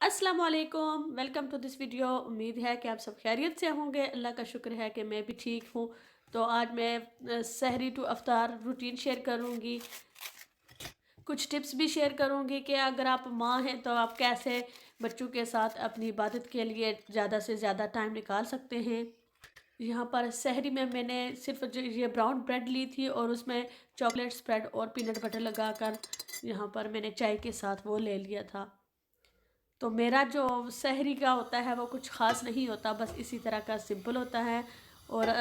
अस्सलाम वालेकुम, welcome to this video. उम्मीद है कि आप सब खैरियत से होंगे। अल्लाह का शुक्र है कि मैं भी ठीक हूँ। तो आज मैं सहरी टू अफ्तार रूटीन शेयर करूँगी। कुछ टिप्स भी शेयर करूँगी कि अगर आप माँ हैं तो आप कैसे बच्चों के साथ अपनी इबादत के लिए ज़्यादा से ज़्यादा टाइम निकाल सकते हैं। यहाँ पर सहरी में मैंने सिर्फ जो ये ब्राउन ब्रेड ली थी और उसमें चॉकलेट स्प्रेड और पीनट बटर लगाकर यहाँ पर मैंने चाय के साथ वो ले लिया था। तो मेरा जो सहरी का होता है वो कुछ ख़ास नहीं होता, बस इसी तरह का सिंपल होता है। और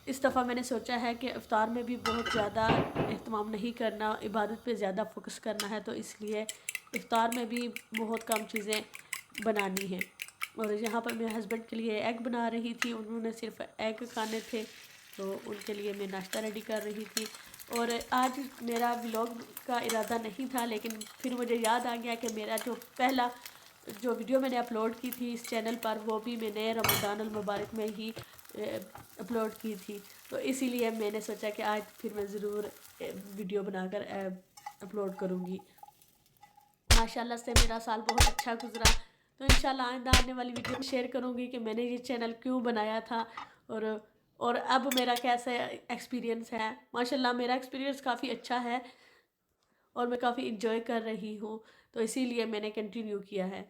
इस दफ़ा मैंने सोचा है कि इफ़्तार में भी बहुत ज़्यादा एहतमाम नहीं करना, इबादत पे ज़्यादा फ़ोकस करना है, तो इसलिए इफ़्तार में भी बहुत कम चीज़ें बनानी हैं। और यहाँ पर मेरे हस्बैंड के लिए एग बना रही थी, उन्होंने सिर्फ एग खाने थे, तो उनके लिए मैं नाश्ता रेडी कर रही थी। और आज मेरा व्लॉग का इरादा नहीं था, लेकिन फिर मुझे याद आ गया कि मेरा पहला जो वीडियो मैंने अपलोड की थी इस चैनल पर, वो भी मैंने रमज़ान अल मुबारक में ही अपलोड की थी। तो इसीलिए मैंने सोचा कि आज फिर मैं ज़रूर वीडियो बनाकर अपलोड करूँगी। माशाल्लाह से मेरा साल बहुत अच्छा गुज़रा। तो इंशाल्लाह आइंदा आने वाली वीडियो में शेयर करूँगी कि मैंने ये चैनल क्यों बनाया था और और अब मेरा कैसा एक्सपीरियंस है। माशाल्लाह मेरा एक्सपीरियंस काफ़ी अच्छा है और मैं काफ़ी इंजॉय कर रही हूँ, तो इसीलिए मैंने कंटिन्यू किया है।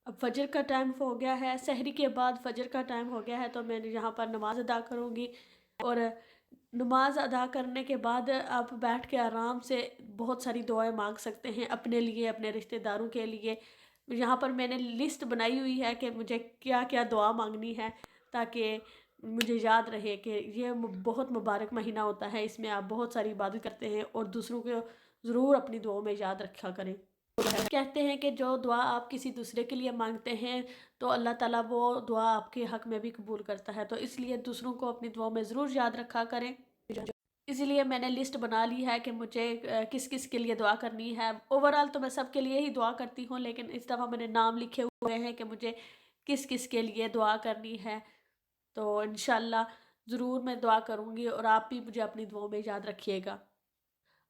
अब फ़जर का टाइम हो गया है, सहरी के बाद फ़जर का टाइम हो गया है, तो मैं यहाँ पर नमाज़ अदा करूँगी। और नमाज़ अदा करने के बाद आप बैठ के आराम से बहुत सारी दुआएं मांग सकते हैं अपने लिए, अपने रिश्तेदारों के लिए। यहाँ पर मैंने लिस्ट बनाई हुई है कि मुझे क्या क्या दुआ मांगनी है, ताकि मुझे याद रहे कि ये बहुत मुबारक महीना होता है, इसमें आप बहुत सारी इबादत करते हैं और दूसरों को ज़रूर अपनी दुआओं में याद रखा करें। कहते हैं कि जो दुआ आप किसी दूसरे के लिए मांगते हैं तो अल्लाह ताला वो दुआ आपके हक में भी कबूल करता है, तो इसलिए दूसरों को अपनी दुआ में ज़रूर याद रखा करें। इसलिए मैंने लिस्ट बना ली है कि मुझे किस किस के लिए दुआ करनी है। ओवरऑल तो मैं सबके लिए ही दुआ करती हूँ, लेकिन इस दफ़ा मैंने नाम लिखे हुए हैं कि मुझे किस किस के लिए दुआ करनी है। तो इंशाल्लाह ज़रूर मैं दुआ करूँगी और आप भी मुझे अपनी दुआओं में याद रखिएगा।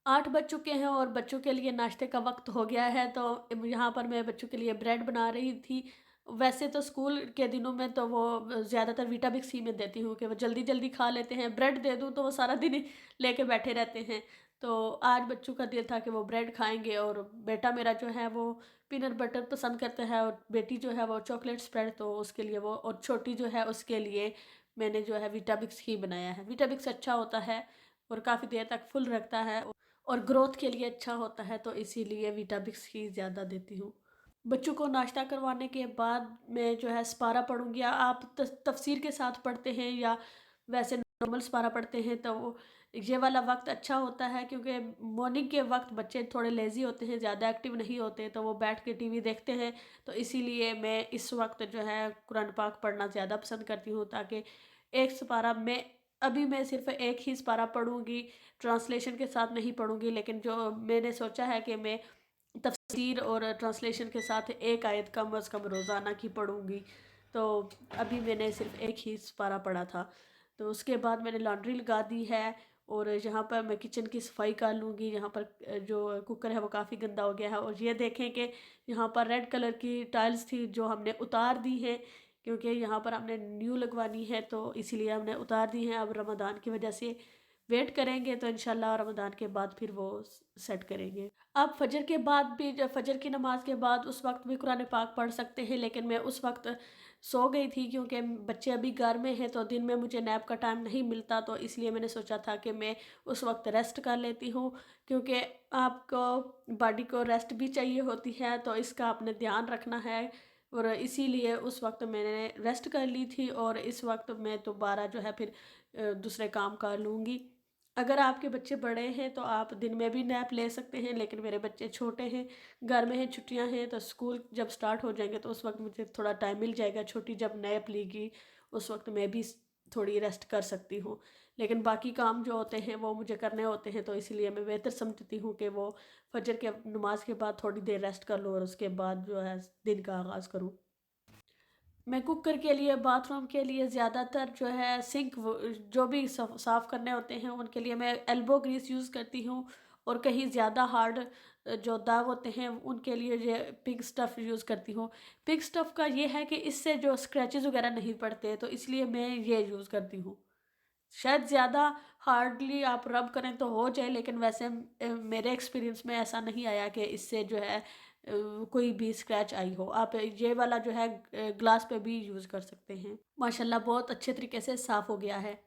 8 बज चुके हैं और बच्चों के लिए नाश्ते का वक़्त हो गया है, तो यहाँ पर मैं बच्चों के लिए ब्रेड बना रही थी। वैसे तो स्कूल के दिनों में तो वो ज़्यादातर वीटाबिक्स ही मैं देती हूँ कि वो जल्दी-जल्दी खा लेते हैं। ब्रेड दे दूँ तो वो सारा दिन ही लेके बैठे रहते हैं। तो आज बच्चों का दिल था कि वो ब्रेड खाएँगे, और बेटा मेरा जो है वो पीनट बटर पसंद करता है और बेटी जो है वो चॉकलेट स्प्रेड, तो उसके लिए वो, और छोटी जो है उसके लिए मैंने जो है वीटाबिक्स ही बनाया है। वीटाबिक्स अच्छा होता है और काफ़ी देर तक फुल रखता है और ग्रोथ के लिए अच्छा होता है, तो इसीलिए वीटाबिक्स ही ज़्यादा देती हूँ। बच्चों को नाश्ता करवाने के बाद मैं जो है सपारा पढ़ूँगी। आप तफसीर के साथ पढ़ते हैं या वैसे नॉर्मल सपारा पढ़ते हैं, तो ये वाला वक्त अच्छा होता है, क्योंकि मॉर्निंग के वक्त बच्चे थोड़े लेज़ी होते हैं, ज़्यादा एक्टिव नहीं होते, तो वो बैठ के टीवी देखते हैं। तो इसीलिए मैं इस वक्त जो है कुरान पाक पढ़ना ज़्यादा पसंद करती हूँ, ताकि एक सपारा मैं अभी मैं सिर्फ एक ही सपारा पढ़ूँगी, ट्रांसलेशन के साथ नहीं पढ़ूँगी, लेकिन जो मैंने सोचा है कि मैं तफसीर और ट्रांसलेशन के साथ एक आयत कम अज़ कम रोज़ाना की पढ़ूँगी। तो अभी मैंने सिर्फ एक ही सिपारा पढ़ा था। तो उसके बाद मैंने लॉन्ड्री लगा दी है और यहाँ पर मैं किचन की सफाई कर लूँगी। यहाँ पर जो कुकर है वो काफ़ी गंदा हो गया है, और ये देखें कि यहाँ पर रेड कलर की टाइल्स थी जो हमने उतार दी है, क्योंकि यहाँ पर हमने न्यू लगवानी है, तो इसीलिए हमने उतार दी हैं। अब रमज़ान की वजह से वेट करेंगे, तो इंशाल्लाह रमज़ान के बाद फिर वो सेट करेंगे। आप फजर के बाद भी, जब फजर की नमाज के बाद उस वक्त भी कुरान पाक पढ़ सकते हैं, लेकिन मैं उस वक्त सो गई थी क्योंकि बच्चे अभी घर में हैं, तो दिन में मुझे नैप का टाइम नहीं मिलता, तो इसलिए मैंने सोचा था कि मैं उस वक्त रेस्ट कर लेती हूँ, क्योंकि आपको बॉडी को रेस्ट भी चाहिए होती है, तो इसका आपने ध्यान रखना है। और इसीलिए उस वक्त मैंने रेस्ट कर ली थी, और इस वक्त मैं दोबारा जो है फिर दूसरे काम कर लूँगी। अगर आपके बच्चे बड़े हैं तो आप दिन में भी नैप ले सकते हैं, लेकिन मेरे बच्चे छोटे हैं, घर में हैं, छुट्टियां हैं, तो स्कूल जब स्टार्ट हो जाएंगे तो उस वक्त मुझे थोड़ा टाइम मिल जाएगा। छोटी जब नैप लेगी उस वक्त मैं भी थोड़ी रेस्ट कर सकती हूँ, लेकिन बाकी काम जो होते हैं वो मुझे करने होते हैं, तो इसलिए मैं बेहतर समझती हूँ कि वो फजर के नमाज के बाद थोड़ी देर रेस्ट कर लूँ और उसके बाद जो है दिन का आगाज़ करूँ। मैं कुकर के लिए, बाथरूम के लिए ज़्यादातर जो है सिंक जो भी साफ़ करने होते हैं उनके लिए मैं एल्बो ग्रीस यूज़ करती हूँ, और कहीं ज़्यादा हार्ड जो दाग होते हैं उनके लिए ये पिग स्टफ़ यूज़ करती हूँ। पिग स्टफ़ का ये है कि इससे जो स्क्रैचेस वगैरह नहीं पड़ते, तो इसलिए मैं ये यूज़ करती हूँ। शायद ज़्यादा हार्डली आप रब करें तो हो जाए, लेकिन वैसे मेरे एक्सपीरियंस में ऐसा नहीं आया कि इससे जो है कोई भी स्क्रैच आई हो। आप ये वाला जो है ग्लास पे भी यूज़ कर सकते हैं। माशाल्लाह बहुत अच्छे तरीके से साफ़ हो गया है।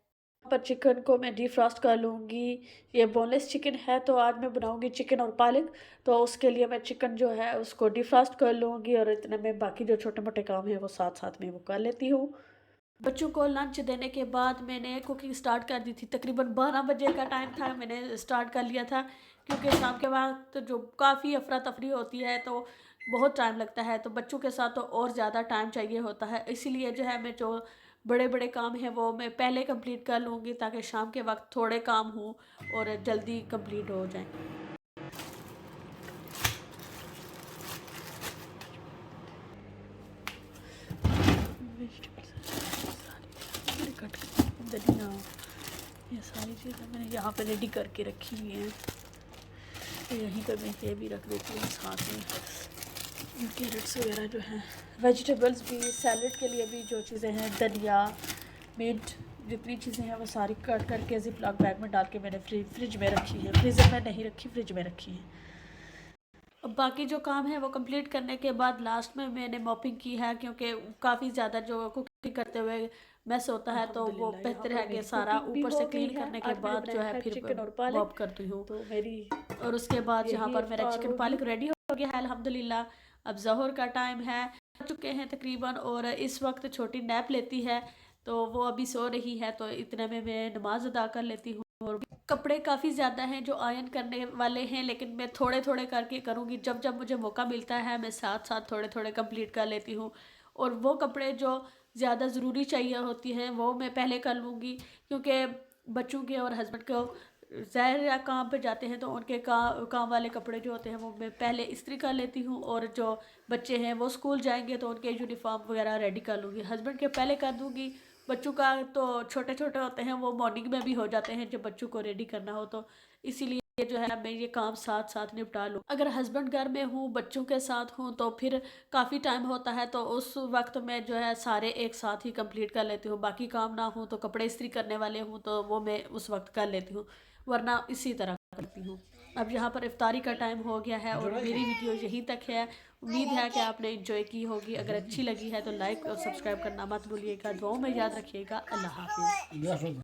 पर चिकन को मैं डीफ्रॉस्ट कर लूँगी। ये बोनलेस चिकन है, तो आज मैं बनाऊँगी चिकन और पालक। तो उसके लिए मैं चिकन जो है उसको डीफ्रॉस्ट कर लूँगी और इतने में बाकी जो छोटे-मोटे काम हैं वो साथ-साथ में वो कर लेती हूँ। बच्चों को लंच देने के बाद मैंने कुकिंग स्टार्ट कर दी थी। तकरीबन 12 बजे का टाइम था, मैंने स्टार्ट कर लिया था, क्योंकि शाम के वक़्त जो काफ़ी अफ़रा-तफ़री होती है तो बहुत टाइम लगता है, तो बच्चों के साथ तो और ज़्यादा टाइम चाहिए होता है। इसीलिए जो है मैं जो बड़े-बड़े काम हैं वो मैं पहले कंप्लीट कर लूँगी, ताकि शाम के वक़्त थोड़े काम हों और जल्दी कंप्लीट हो जाएँ। धनिया, ये सारी चीज़ें मैंने यहाँ पे रेडी करके रखी हुई हैं। तो यहीं पर मैं ये भी रख देती हूँ साथ में। कैरेट्स वगैरह जो हैं, वेजिटेबल्स भी, सैलड के लिए भी जो चीज़ें हैं, धनिया, मिर्च, जितनी चीज़ें हैं वो सारी कट करके ज़िप-लॉक बैग में डाल के मैंने फ्रिज में रखी है। फ्रीज़र में नहीं रखी, फ्रिज में रखी है। अब बाकी जो काम है वो कंप्लीट करने के बाद लास्ट में मैंने मॉपिंग की है, क्योंकि काफ़ी ज़्यादा जो कुकिंग करते हुए मैस होता है, तो वो बेहतर है कि सारा ऊपर से क्लीन करने के बाद जो है फिर मॉप करती हूँ। तो मेरी और उसके बाद यहाँ पर मेरा चिकन पालक रेडी हो गया है अल्हम्दुलिल्लाह। अब ज़ोहर का टाइम है, हो चुके हैं तकरीबन, और इस वक्त छोटी नैप लेती है, तो वो अभी सो रही है, तो इतने में मैं नमाज अदा कर लेती हूँ। और कपड़े काफ़ी ज़्यादा हैं जो आयरन करने वाले हैं, लेकिन मैं थोड़े थोड़े करके करूँगी। जब जब मुझे मौका मिलता है मैं साथ साथ थोड़े थोड़े कंप्लीट कर लेती हूँ। और वो कपड़े जो ज़्यादा ज़रूरी चाहिए होती हैं वो मैं पहले कर लूँगी, क्योंकि बच्चों के और हस्बैंड को ज़ाहिर या काम पे जाते हैं, तो उनके काम वाले कपड़े जो होते हैं वो मैं पहले इस्त्री कर लेती हूँ। और जो बच्चे हैं वो स्कूल जाएंगे तो उनके यूनिफॉर्म वगैरह रेडी कर लूँगी। हस्बैंड के पहले कर दूँगी। बच्चों का तो छोटे छोटे होते हैं, वो मॉर्निंग में भी हो जाते हैं जब बच्चों को रेडी करना हो, तो इसीलिए जो है मैं ये काम साथ साथ निपटा लूँ। अगर हस्बैंड घर में हूँ, बच्चों के साथ हूँ, तो फिर काफ़ी टाइम होता है, तो उस वक्त मैं जो है सारे एक साथ ही कंप्लीट कर लेती हूँ। बाकी काम ना हूँ तो कपड़े इस्त्री करने वाले हूँ तो वो मैं उस वक्त कर लेती हूँ, वरना इसी तरह करती हूँ। अब यहाँ पर इफ्तारी का टाइम हो गया है और मेरी वीडियो यहीं तक है। उम्मीद है कि आपने एंजॉय की होगी। अगर अच्छी लगी है तो लाइक और सब्सक्राइब करना मत भूलिएगा। दुआओं में याद रखिएगा। अल्लाह हाफिज़।